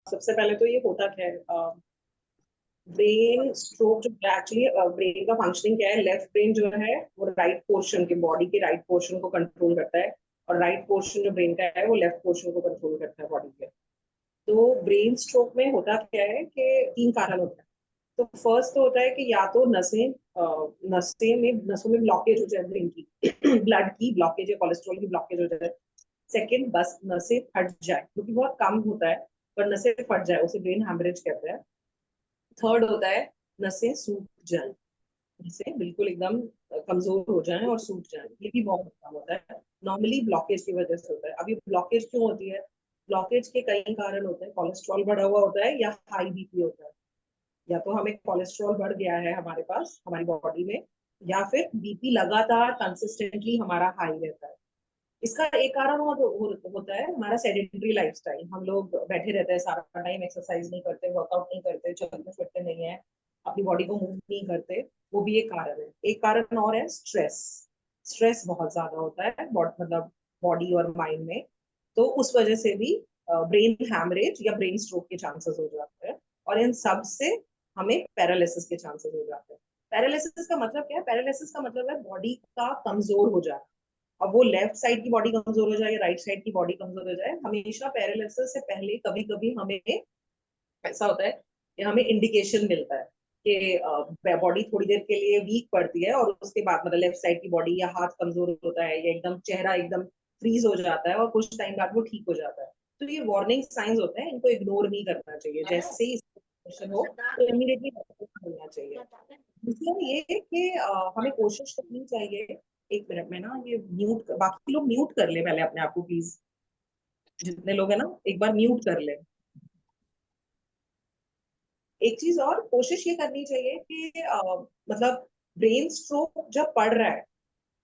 सबसे पहले तो ये होता क्या है, ब्रेन स्ट्रोक जो एक्चुअली ब्रेन का फंक्शनिंग क्या है, लेफ्ट ब्रेन जो है वो राइट पोर्शन के बॉडी के राइट पोर्शन को कंट्रोल करता है, और राइट पोर्शन जो ब्रेन का है वो लेफ्ट पोर्शन को कंट्रोल करता है बॉडी के। तो ब्रेन स्ट्रोक में होता क्या है कि तीन कारण होते हैं। तो फर्स्ट तो होता है कि या तो नसों में ब्लॉकेज हो जाए ब्रेन की ब्लड की ब्लॉकेज या कोलेस्ट्रॉल की ब्लॉकेज हो जाए। सेकंड, बस नसें फट जाए, क्योंकि बहुत कम होता है, पर नसें फट जाए उसे ब्रेन हैमरेज कहते हैं। थर्ड होता है नसें सूख जाए, नसें बिल्कुल एकदम कमजोर हो जाएं और सूख जाएं, ये भी बहुत कम होता है। नॉर्मली ब्लॉकेज की वजह से होता है। अभी ब्लॉकेज क्यों होती है? ब्लॉकेज के कई कारण होते हैं। कोलेस्ट्रॉल बढ़ा हुआ होता है या हाई बीपी होता है। या तो हमें कोलेस्ट्रॉल बढ़ गया है हमारे पास हमारी बॉडी में, या फिर बीपी लगातार कंसिस्टेंटली हमारा हाई रहता है। इसका एक कारण होता है हमारा सेडेंटरी लाइफस्टाइल। हम लोग बैठे रहते हैं सारा टाइम, एक्सरसाइज नहीं करते, वर्कआउट नहीं करते, चलते फिरते नहीं है, अपनी बॉडी को मूव नहीं करते। वो भी एक कारण है। एक कारण और है स्ट्रेस। स्ट्रेस बहुत ज्यादा होता है मतलब बॉडी और माइंड में। तो उस वजह से भी ब्रेन हैमरेज या ब्रेन स्ट्रोक के चांसेस हो जाते हैं। और इन सब से हमें पैरालिसिस के चांसेस हो जाते हैं। पैरालिसिस का मतलब क्या है? पैरालिसिस का मतलब है बॉडी का कमजोर हो जाना। अब वो लेफ्ट साइड की बॉडी कमजोर हो जाए या राइट साइड की बॉडी कमजोर हो जाए, हमेशा पैरालिसिस से पहले कभी कभी हमें ऐसा होता है कि हमें इंडिकेशन मिलता है कि बॉडी थोड़ी देर के लिए वीक पड़ती है, और उसके बाद मतलब लेफ्ट साइड की बॉडी या हाथ कमजोर होता है या एकदम चेहरा एकदम फ्रीज हो जाता है, और कुछ टाइम बाद वो ठीक हो जाता है। तो ये वार्निंग साइंस होते हैं, इनको इग्नोर नहीं करना चाहिए। जैसे ही सिचुएशन हो तो इमीडिएटली करना चाहिए। मतलब ये कि हमें कोशिश करनी चाहिए। एक मिनट में ना ये म्यूट, बाकी लोग म्यूट कर ले पहले अपने आप को प्लीज। जितने लोग हैं ना एक बार म्यूट कर ले। एक चीज और कोशिश ये करनी चाहिए कि मतलब ब्रेन स्ट्रोक जब पड़ रहा है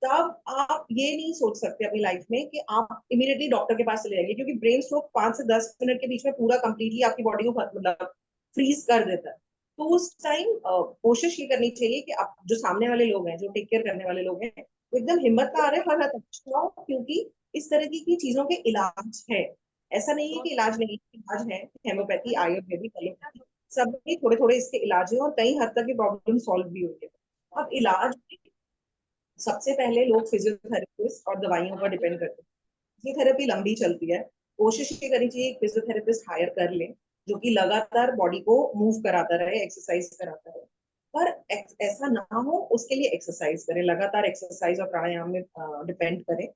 तब आप ये नहीं सोच सकते अपनी लाइफ में कि आप इमीडिएटली डॉक्टर के पास चले जाइए, क्योंकि ब्रेन स्ट्रोक 5 से 10 मिनट के बीच में पूरा कंप्लीटली आपकी बॉडी को मतलब फ्रीज कर देता है। तो उस टाइम कोशिश ये करनी चाहिए कि आप जो सामने वाले लोग हैं, जो टेक केयर करने वाले लोग हैं, वो एकदम हिम्मत का आ रहे हर हद तक, क्योंकि इस तरह की चीजों के इलाज है। ऐसा नहीं है कि इलाज नहीं, इलाज है। हेमोपैथी, आयुर्वेदिक, एलोपैथी, सब में थोड़े थोड़े इसके इलाज है, और कई हद तक ये प्रॉब्लम सॉल्व भी हुई है। अब इलाज सबसे पहले लोग फिजियोथेरेपिस्ट और दवाइयों पर डिपेंड करते हैं। फिजियोथेरेपी लंबी चलती है। कोशिश ये करनी चाहिए फिजियोथेरेपिस्ट हायर कर ले जो कि लगातार बॉडी को मूव कराता रहे, एक्सरसाइज कराता रहे। पर ऐसा ना हो उसके लिए एक्सरसाइज करें, लगातार एक्सरसाइज और प्राणायाम में डिपेंड करें।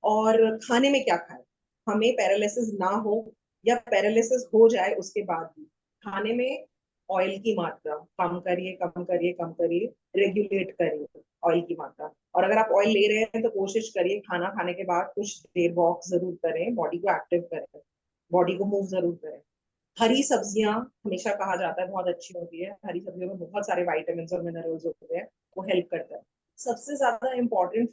और खाने में क्या खाएं? हमें पैरालिसिस ना हो या पैरालिसिस हो जाए उसके बाद भी खाने में ऑयल की मात्रा कम करिए, कम करिए, कम करिए। रेगुलेट करिए ऑयल की मात्रा। और अगर आप ऑयल ले रहे हैं तो कोशिश करिए खाना खाने के बाद कुछ देर वॉक जरूर करें, बॉडी को एक्टिव करें, बॉडी को मूव जरूर करें। हरी सब्जियां हमेशा कहा जाता है बहुत अच्छी होती है। हरी सब्जियों में बहुत सारे वाइटामिन और मिनरल्स होते हैं, वो हेल्प करता है। सबसे ज्यादा इम्पोर्टेंट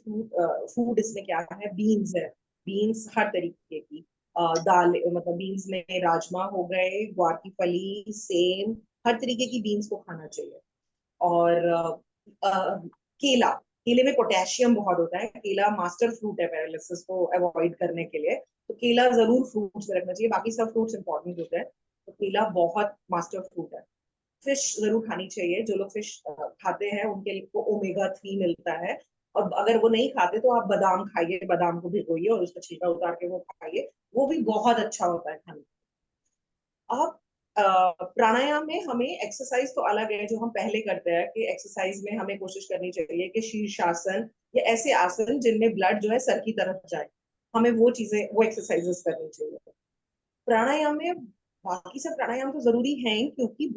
फूड इसमें क्या है? बीन्स है। बीन्स हर तरीके की दाल, मतलब बीन्स में राजमा हो गए, ग्वार की फली, सेम, हर तरीके की बीन्स को खाना चाहिए। और केला, केले में पोटेशियम बहुत होता है। केला मास्टर फ्रूट है पैरालिसिस को अवॉइड करने के लिए। तो केला जरूर फ्रूट्स में रखना चाहिए, बाकी सब फ्रूट्स इंपॉर्टेंट होते हैं, तो केला बहुत मास्टर फ्रूट है। फिश जरूर खानी चाहिए। जो लोग फिश खाते हैं उनके लिए ओमेगा 3 मिलता है। और अगर वो नहीं खाते तो आप बादाम खाइए, बादाम को भिगोइए और उसका छिलका उतार के वो खाइए, वो भी बहुत अच्छा होता है खाने। अब प्राणायाम में हमें एक्सरसाइज तो अलग है जो हम पहले करते हैं, कि एक्सरसाइज में हमें कोशिश करनी चाहिए कि शीर्षासन या ऐसे आसन जिनमें ब्लड जो है सर की तरफ जाए, हमें वो चीजें, वो एक्सरसाइजेस करनी चाहिए। प्राणायाम में बाकी सब प्राणायाम तो जरूरी है ही, क्योंकि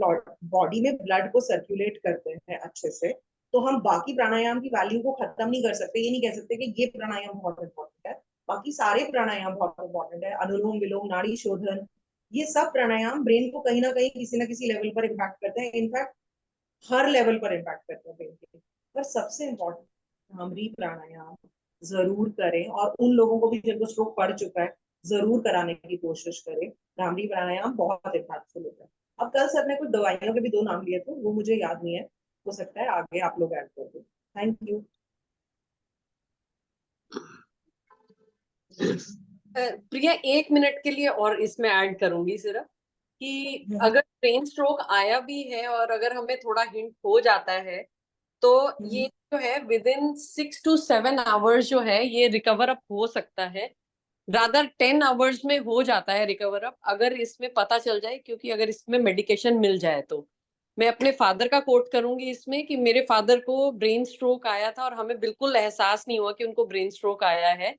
बॉडी में ब्लड को सर्कुलेट करते हैं अच्छे से। तो हम बाकी प्राणायाम की वैल्यू को खत्म नहीं कर सकते। ये नहीं कह सकते कि ये प्राणायाम बहुत इंपॉर्टेंट है। बाकी सारे प्राणायाम बहुत इंपॉर्टेंट है। अनुलोम विलोम, नाड़ी शोधन, ये सब प्राणायाम ब्रेन को कहीं ना कहीं किसी ना किसी लेवल पर इम्पैक्ट करते हैं। इनफैक्ट हर लेवल पर इम्पैक्ट करते हैं ब्रेन के। पर सबसे इम्पोर्टेंट भ्रामरी प्राणायाम जरूर करें, और उन लोगों को भी जिनको स्ट्रोक पड़ चुका है जरूर कराने की कोशिश करें। भ्रामरी प्राणायाम बहुत इम्पैक्टफुल होता है। अब कल सर ने कुछ दवाइयों के भी 2 नाम लिए थे, वो मुझे याद नहीं है, हो सकता है आगे आप लोग ऐड कर दो। Thank you. प्रिया 1 मिनट के लिए और इसमें ऐड करूंगी सिर्फ। कि अगर ब्रेन स्ट्रोक आया भी है और अगर हमें थोड़ा हिंट हो जाता है तो ये जो है विद इन 6 to 7 आवर्स जो है ये रिकवर अप हो सकता है। रादर 10 आवर्स में हो जाता है रिकवर अप, अगर इसमें पता चल जाए, क्योंकि अगर इसमें मेडिकेशन मिल जाए तो। मैं अपने फादर का कोट करूंगी इसमें कि मेरे फादर को ब्रेन स्ट्रोक आया था और हमें बिल्कुल एहसास नहीं हुआ कि उनको ब्रेन स्ट्रोक आया है।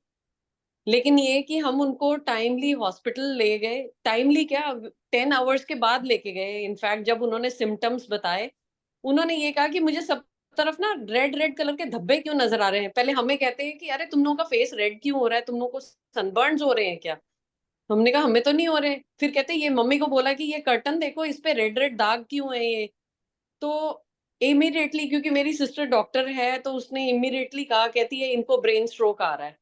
लेकिन ये कि हम उनको टाइमली हॉस्पिटल ले गए, टाइमली क्या, 10 आवर्स के बाद लेके गए। इनफैक्ट जब उन्होंने सिम्टम्स बताए, उन्होंने ये कहा कि मुझे सब तरफ ना रेड रेड कलर के धब्बे क्यों नजर आ रहे हैं। पहले हमें कहते हैं कि अरे तुम लोगों का फेस रेड क्यों हो रहा है, तुम लोगों को सनबर्न्स हो रहे हैं क्या। हमने कहा हमें तो नहीं हो रहे। फिर कहते ये मम्मी को बोला कि ये कर्टन देखो, इस पे रेड रेड दाग क्यों है ये। तो इमीडिएटली, क्योंकि मेरी सिस्टर डॉक्टर है, तो उसने इमीडिएटली कहा, कहती है इनको ब्रेन स्ट्रोक आ रहा है।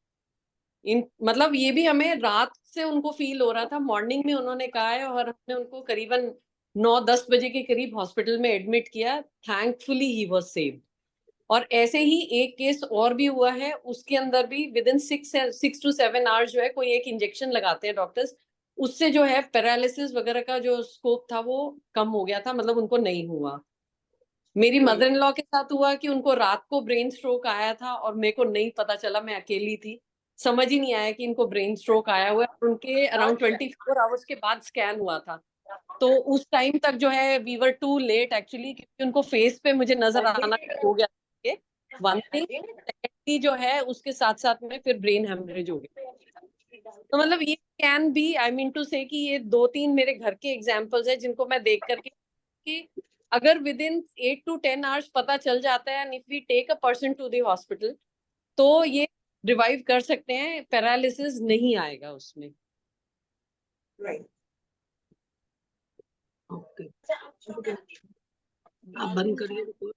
इन मतलब ये भी हमें रात से उनको फील हो रहा था, मॉर्निंग में उन्होंने कहा है, और हमने उनको करीबन 9-10 बजे के करीब हॉस्पिटल में एडमिट किया। Thankfully he was saved. और ऐसे ही एक केस और भी हुआ है, उसके अंदर भी विद इन 6 to 7 आवर्स जो है कोई एक इंजेक्शन लगाते हैं डॉक्टर्स, उससे जो है पैरालिसिस वगैरह का जो स्कोप था वो कम हो गया था, मतलब उनको नहीं हुआ। मेरी मदर इन लॉ के साथ हुआ कि उनको रात को ब्रेन स्ट्रोक आया था और मेरे को नहीं पता चला, मैं अकेली थी, समझ ही नहीं आया कि इनको ब्रेन स्ट्रोक आया हुआ है। और उनके अराउंड 24 आवर्स के बाद स्कैन हुआ था। तो उस टाइम तक जो है we were too late actually, क्योंकि उनको फेस पे मुझे नजर आना हो गया। वन थिंग, सेकेंडली जो है उसके साथ साथ में फिर ब्रेन हेमरेज हो गया। तो मतलब ये can be, I mean to say कि ये 2-3 मेरे घर के एग्जांपल्स है जिनको मैं देख करके कि अगर विद इन 8 to 10 आवर्स पता चल जाता है, and if we take a person to the hospital, तो ये रिवाइव कर सकते हैं, पैरालिसिस नहीं आएगा उसमें। राइट। ओके, आप बंद करिए।